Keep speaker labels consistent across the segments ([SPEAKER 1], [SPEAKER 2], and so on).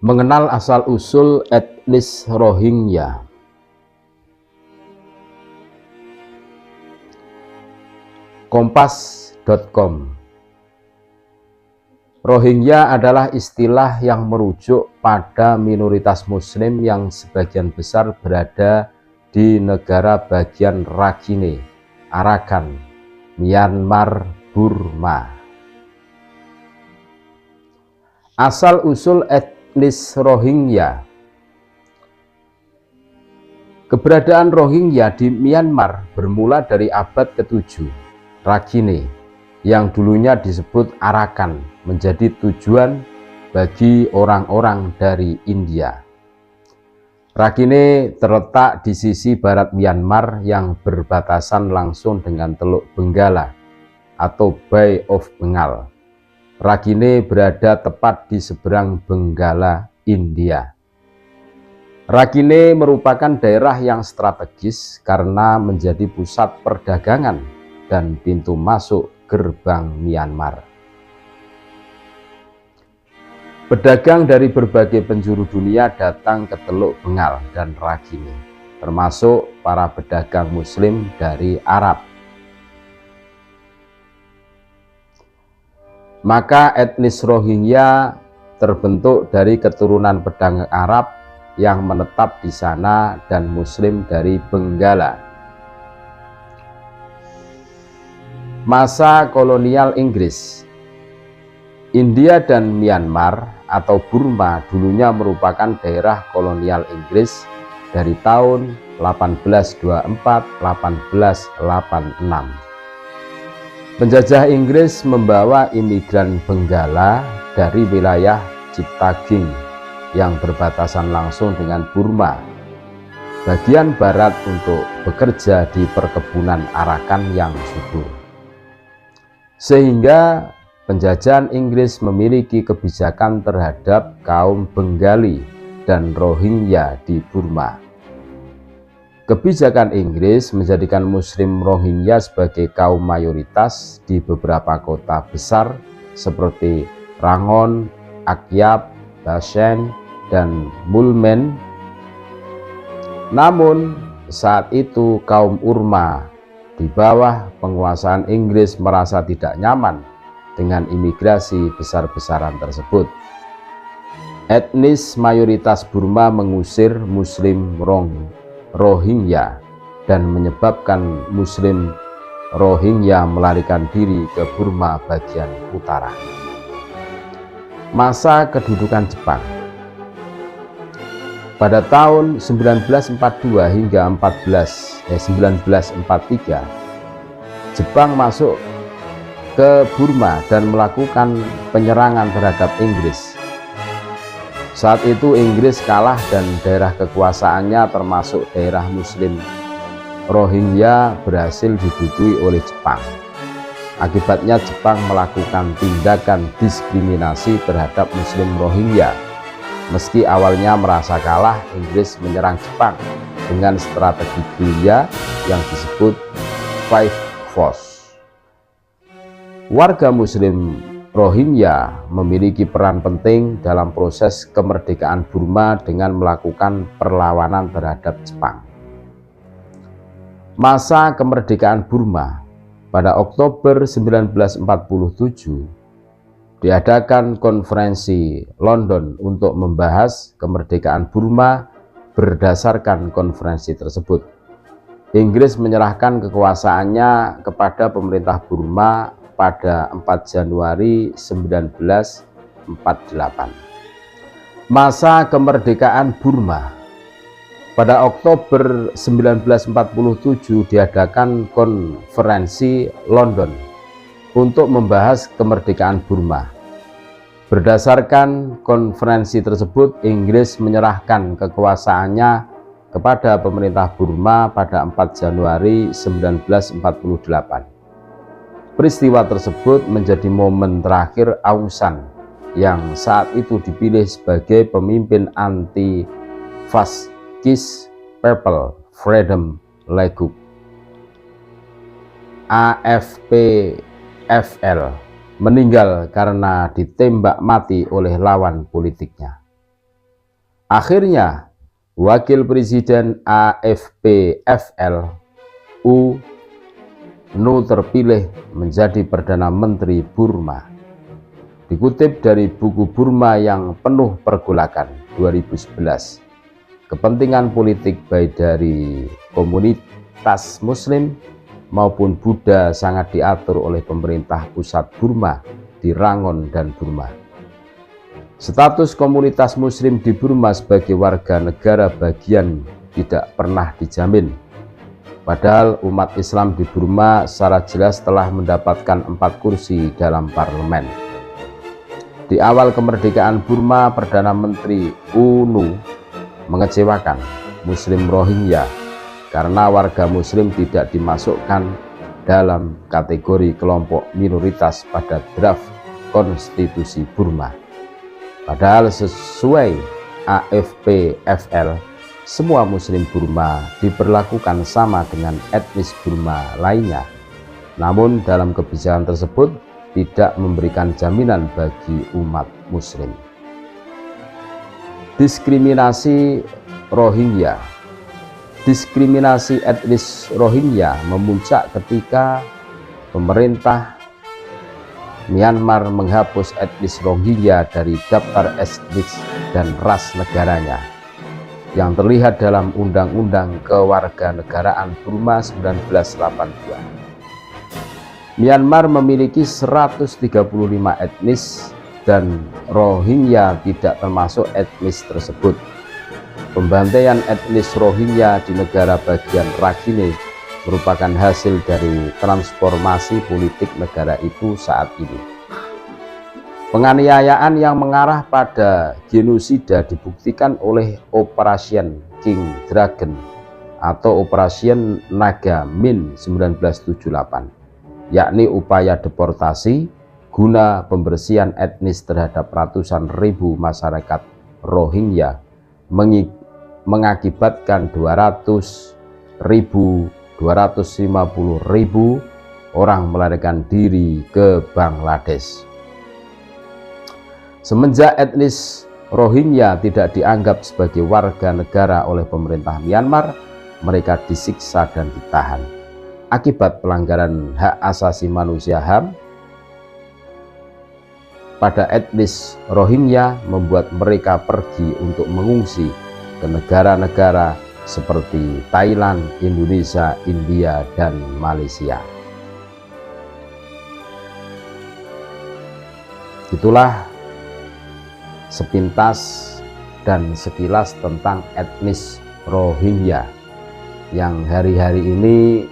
[SPEAKER 1] Mengenal asal-usul etnis Rohingya. Kompas.com. Rohingya adalah istilah yang merujuk pada minoritas Muslim yang sebagian besar berada di negara bagian Rakhine, Arakan, Myanmar, Burma. Asal-usul etnis Rohingya. Keberadaan Rohingya di Myanmar bermula dari abad ke-7. Rakhine, yang dulunya disebut Arakan, menjadi tujuan bagi orang-orang dari India. Rakhine terletak di sisi barat Myanmar yang berbatasan langsung dengan Teluk Benggala atau Bay of Bengal. Rakhine berada tepat di seberang Benggala, India. Rakhine merupakan daerah yang strategis karena menjadi pusat perdagangan dan pintu masuk gerbang Myanmar. Pedagang dari berbagai penjuru dunia datang ke Teluk Bengal dan Rakhine, termasuk para pedagang Muslim dari Arab. Maka etnis Rohingya terbentuk dari keturunan pedagang Arab yang menetap di sana dan Muslim dari Benggala. Masa kolonial Inggris. India dan Myanmar atau Burma dulunya merupakan daerah kolonial Inggris dari tahun 1824-1886. Penjajah Inggris membawa imigran Benggala dari wilayah Chittagong yang berbatasan langsung dengan Burma bagian barat untuk bekerja di perkebunan Arakan yang subur. Sehingga penjajahan Inggris memiliki kebijakan terhadap kaum Bengali dan Rohingya di Burma. Kebijakan Inggris menjadikan Muslim Rohingya sebagai kaum mayoritas di beberapa kota besar seperti Rangon, Akyab, Bashen, dan Mulmen. Namun saat itu kaum Urma di bawah penguasaan Inggris merasa tidak nyaman dengan imigrasi besar-besaran tersebut. Etnis mayoritas Burma mengusir Muslim Rohingya dan menyebabkan Muslim Rohingya melarikan diri ke Burma bagian utara. Masa kedudukan Jepang. Pada tahun 1942 hingga 1943, Jepang masuk ke Burma dan melakukan penyerangan terhadap Inggris. Saat itu Inggris kalah dan daerah kekuasaannya termasuk daerah Muslim Rohingya berhasil diduduki oleh Jepang. Akibatnya Jepang melakukan tindakan diskriminasi terhadap Muslim Rohingya. Meski awalnya merasa kalah, Inggris menyerang Jepang dengan strategi gerilya yang disebut Five Force. Warga Muslim Rohingya memiliki peran penting dalam proses kemerdekaan Burma dengan melakukan perlawanan terhadap Jepang. Masa kemerdekaan Burma. Pada Oktober 1947 diadakan konferensi London untuk membahas kemerdekaan Burma. Berdasarkan konferensi tersebut, Inggris menyerahkan kekuasaannya kepada pemerintah Burma pada 4 Januari 1948. Masa kemerdekaan Burma. Pada Oktober 1947 diadakan konferensi London untuk membahas kemerdekaan Burma. Berdasarkan konferensi tersebut, Inggris menyerahkan kekuasaannya kepada pemerintah Burma pada 4 Januari 1948. Peristiwa tersebut menjadi momen terakhir Aung San yang saat itu dipilih sebagai pemimpin anti-faskis People Freedom League AFPFL meninggal karena ditembak mati oleh lawan politiknya. Akhirnya, Wakil Presiden AFP-FL U Nu terpilih menjadi Perdana Menteri Burma. Dikutip dari buku Burma yang penuh pergolakan 2011, kepentingan politik baik dari komunitas Muslim maupun Buddha sangat diatur oleh pemerintah pusat Burma di Rangon dan Burma. Status komunitas Muslim di Burma sebagai warga negara bagian tidak pernah dijamin. Padahal umat Islam di Burma secara jelas telah mendapatkan 4 kursi dalam parlemen. Di awal kemerdekaan Burma, Perdana Menteri UNU mengecewakan Muslim Rohingya karena warga Muslim tidak dimasukkan dalam kategori kelompok minoritas pada draft konstitusi Burma. Padahal sesuai AFP-FL, semua Muslim Burma diperlakukan sama dengan etnis Burma lainnya. Namun dalam kebijakan tersebut tidak memberikan jaminan bagi umat Muslim. Diskriminasi Rohingya. Diskriminasi etnis Rohingya memuncak ketika pemerintah Myanmar menghapus etnis Rohingya dari daftar etnis dan ras negaranya yang terlihat dalam Undang-Undang Kewarganegaraan Burma 1982. Myanmar memiliki 135 etnis dan Rohingya tidak termasuk etnis tersebut. Pembantaian etnis Rohingya di negara bagian Rakhine merupakan hasil dari transformasi politik negara itu saat ini. Penganiayaan yang mengarah pada genosida dibuktikan oleh Operation King Dragon atau Operation Naga Min 1978, yakni upaya deportasi guna pembersihan etnis terhadap ratusan ribu masyarakat Rohingya, mengakibatkan 250 ribu orang melarikan diri ke Bangladesh. Semenjak etnis Rohingya tidak dianggap sebagai warga negara oleh pemerintah Myanmar, mereka disiksa dan ditahan. Akibat pelanggaran hak asasi manusia HAM pada etnis Rohingya membuat mereka pergi untuk mengungsi ke negara-negara seperti Thailand, Indonesia, India, dan Malaysia. Itulah sepintas dan sekilas tentang etnis Rohingya yang hari-hari ini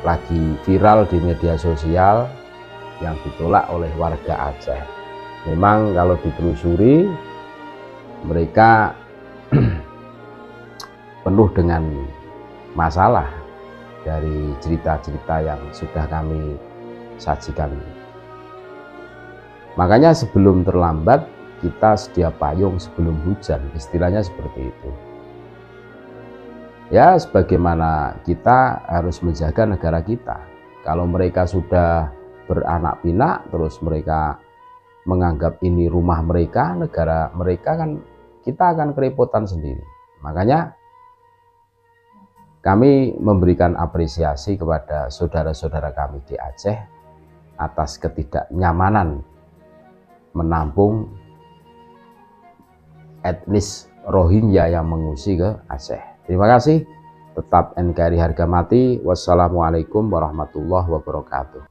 [SPEAKER 1] lagi viral di media sosial, yang ditolak oleh warga Aceh. Memang kalau ditelusuri, mereka penuh dengan masalah dari cerita-cerita yang sudah kami sajikan. Makanya sebelum terlambat, kita sedia payung sebelum hujan, istilahnya seperti itu. Ya, sebagaimana kita harus menjaga negara kita. Kalau mereka sudah beranak pinak, terus mereka menganggap ini rumah mereka, negara mereka, kan kita akan kerepotan sendiri. Makanya kami memberikan apresiasi kepada saudara-saudara kami di Aceh atas ketidaknyamanan menampung etnis Rohingya yang mengungsi ke Aceh. Terima kasih. Tetap NKRI harga mati. Wassalamualaikum warahmatullahi wabarakatuh.